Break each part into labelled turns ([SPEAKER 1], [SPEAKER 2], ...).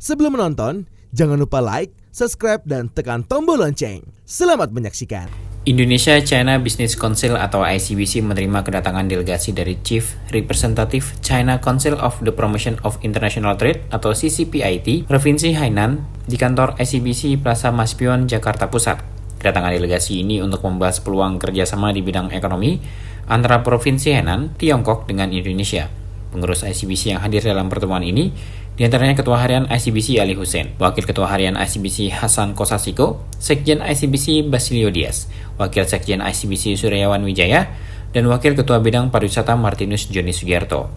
[SPEAKER 1] Sebelum menonton, jangan lupa like, subscribe, dan tekan tombol lonceng. Selamat menyaksikan.
[SPEAKER 2] Indonesia-China Business Council atau ICBC menerima kedatangan delegasi dari Chief Representative China Council of the Promotion of International Trade atau CCPIT Provinsi Hainan di kantor ICBC Plaza Maspion, Jakarta Pusat. Kedatangan delegasi ini untuk membahas peluang kerjasama di bidang ekonomi antara Provinsi Hainan, Tiongkok dengan Indonesia. Pengurus ICBC yang hadir dalam pertemuan ini diantaranya Ketua Harian ICBC Ali Hussein, Wakil Ketua Harian ICBC Hasan Kosasiko, Sekjen ICBC Basilio Dias, Wakil Sekjen ICBC Suryawan Wijaya, dan Wakil Ketua Bidang Pariwisata Martinus Joni Sugiarto.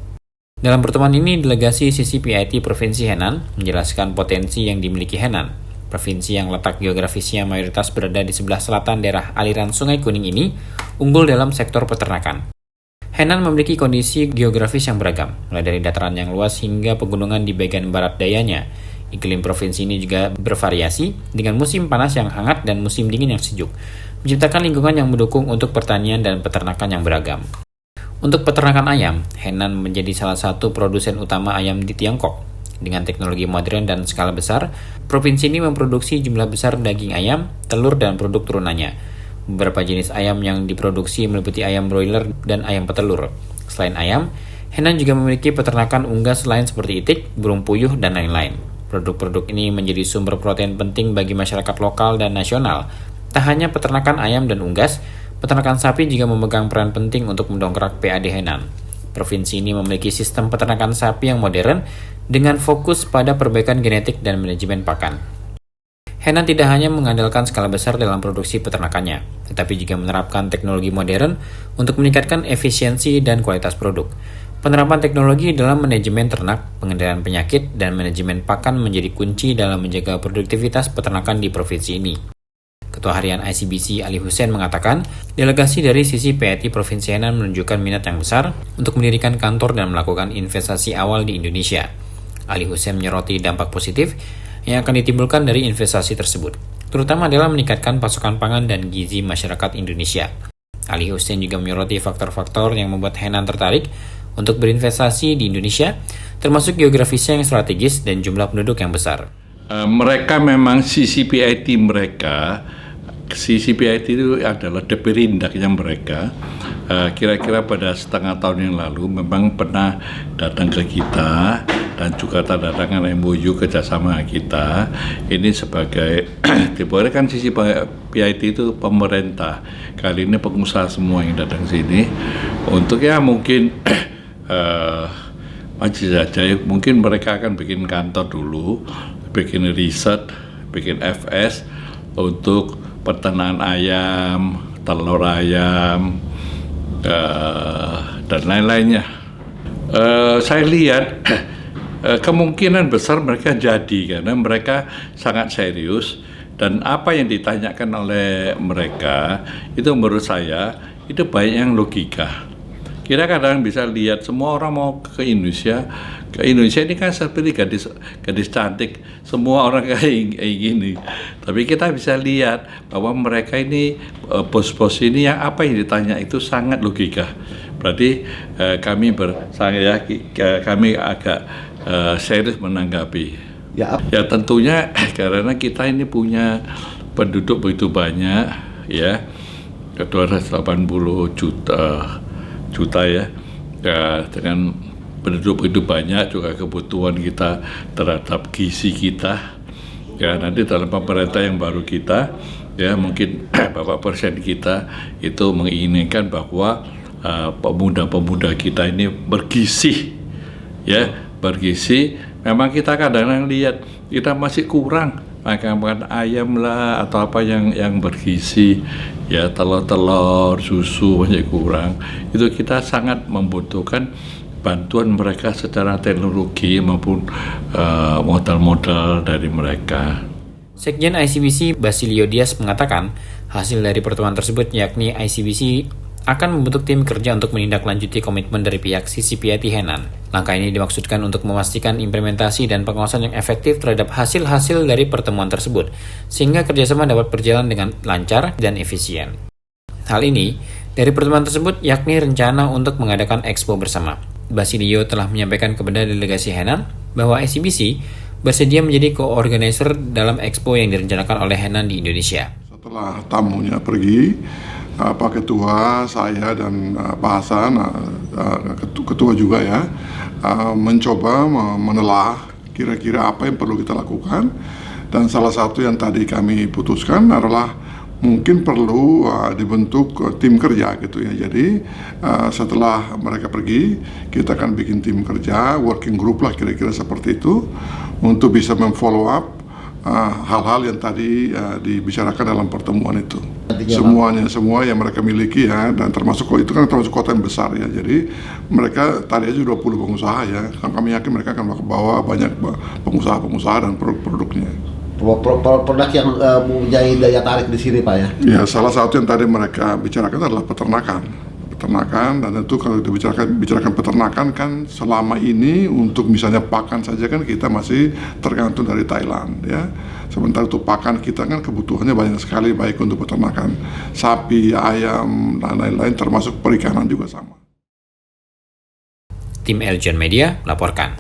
[SPEAKER 2] Dalam pertemuan ini, delegasi CCPIT Provinsi Hainan menjelaskan potensi yang dimiliki Hainan. Provinsi yang letak geografisnya mayoritas berada di sebelah selatan daerah aliran Sungai Kuning ini unggul dalam sektor peternakan. Hainan memiliki kondisi geografis yang beragam, mulai dari dataran yang luas hingga pegunungan di bagian barat dayanya. Iklim provinsi ini juga bervariasi dengan musim panas yang hangat dan musim dingin yang sejuk, menciptakan lingkungan yang mendukung untuk pertanian dan peternakan yang beragam. Untuk peternakan ayam, Hainan menjadi salah satu produsen utama ayam di Tiongkok. Dengan teknologi modern dan skala besar, provinsi ini memproduksi jumlah besar daging ayam, telur, dan produk turunannya. Beberapa jenis ayam yang diproduksi meliputi ayam broiler dan ayam petelur. Selain ayam, Hainan juga memiliki peternakan unggas lain seperti itik, burung puyuh, dan lain-lain. Produk-produk ini menjadi sumber protein penting bagi masyarakat lokal dan nasional. Tak hanya peternakan ayam dan unggas, peternakan sapi juga memegang peran penting untuk mendongkrak PAD Hainan. Provinsi ini memiliki sistem peternakan sapi yang modern dengan fokus pada perbaikan genetik dan manajemen pakan. Hainan tidak hanya mengandalkan skala besar dalam produksi peternakannya, tetapi juga menerapkan teknologi modern untuk meningkatkan efisiensi dan kualitas produk. Penerapan teknologi dalam manajemen ternak, pengendalian penyakit, dan manajemen pakan menjadi kunci dalam menjaga produktivitas peternakan di provinsi ini. Ketua Harian ICBC Ali Hussein mengatakan, delegasi dari CCPIT Provinsi Hainan menunjukkan minat yang besar untuk mendirikan kantor dan melakukan investasi awal di Indonesia. Ali Hussein menyoroti dampak positif yang akan ditimbulkan dari investasi tersebut, terutama dalam meningkatkan pasokan pangan dan gizi masyarakat Indonesia. Ali Hussein juga menyoroti faktor-faktor yang membuat Hainan tertarik untuk berinvestasi di Indonesia, termasuk geografisnya yang strategis dan jumlah penduduk yang besar.
[SPEAKER 3] Mereka memang CCPIT itu adalah deperindaknya mereka. Kira-kira pada setengah tahun yang lalu memang pernah datang ke kita dan juga tanda tangan MOU kerjasama kita. Ini sebagai diboleh kan CCPIT itu pemerintah. Kali ini pengusaha semua yang datang sini untuk ya mungkin masih saja mungkin mereka akan bikin kantor dulu, bikin riset, bikin FS untuk peternakan ayam, telur ayam, dan lain-lainnya. Saya lihat kemungkinan besar mereka jadi karena mereka sangat serius dan apa yang ditanyakan oleh mereka itu menurut saya itu banyak yang logika. Kita kadang bisa lihat semua orang mau ke Indonesia. Ke Indonesia ini kan seperti gadis cantik, semua orang kayak gini. Tapi kita bisa lihat bahwa mereka ini bos-bos ini yang apa yang ditanya itu sangat logika. Berarti kami agak serius menanggapi. Ya tentunya karena kita ini punya penduduk begitu banyak, ya 280 juta ya, dengan penduduk begitu banyak juga kebutuhan kita terhadap gizi kita. Ya nanti dalam pemerintah yang baru kita, ya mungkin Bapak Presiden kita itu menginginkan bahwa pemuda-pemuda kita ini bergizi, ya bergizi. Memang kita kadang-kadang lihat kita masih kurang makan ayam lah atau apa yang bergizi, ya telur, susu masih kurang. Itu kita sangat membutuhkan bantuan mereka secara teknologi maupun modal-modal dari mereka.
[SPEAKER 2] Sekjen ICBC Basilio Dias mengatakan, hasil dari pertemuan tersebut yakni ICBC akan membentuk tim kerja untuk menindaklanjuti komitmen dari pihak CCPIT Hainan. Langkah ini dimaksudkan untuk memastikan implementasi dan pengawasan yang efektif terhadap hasil-hasil dari pertemuan tersebut, sehingga kerjasama dapat berjalan dengan lancar dan efisien. Hal ini dari pertemuan tersebut yakni rencana untuk mengadakan expo bersama. Basilio telah menyampaikan kepada delegasi Hainan bahwa ICBC bersedia menjadi co-organizer dalam expo yang direncanakan oleh Hainan di Indonesia.
[SPEAKER 4] Setelah tamunya pergi, Pak Ketua, saya dan Pak Hasan, Ketua juga ya, mencoba menelah kira-kira apa yang perlu kita lakukan. Dan salah satu yang tadi kami putuskan adalah mungkin perlu dibentuk tim kerja gitu ya. Jadi setelah mereka pergi, kita akan bikin tim kerja, working group lah kira-kira seperti itu, untuk bisa memfollow up hal-hal yang tadi dibicarakan dalam pertemuan itu. Semua yang mereka miliki ya, dan termasuk itu kan termasuk kota yang besar ya. Jadi mereka tadi aja 20 pengusaha ya. Kami yakin mereka akan bawa banyak pengusaha-pengusaha dan produk-produknya.
[SPEAKER 5] Produk yang mempunyai daya tarik di sini, Pak ya?
[SPEAKER 4] Ya, salah satu yang tadi mereka bicarakan adalah peternakan, dan itu kalau dibicarakan peternakan kan selama ini untuk misalnya pakan saja kan kita masih tergantung dari Thailand ya. Sementara untuk pakan kita kan kebutuhannya banyak sekali, baik untuk peternakan sapi, ayam, dan lain-lain, termasuk perikanan juga sama.
[SPEAKER 2] Tim Eljon Media melaporkan.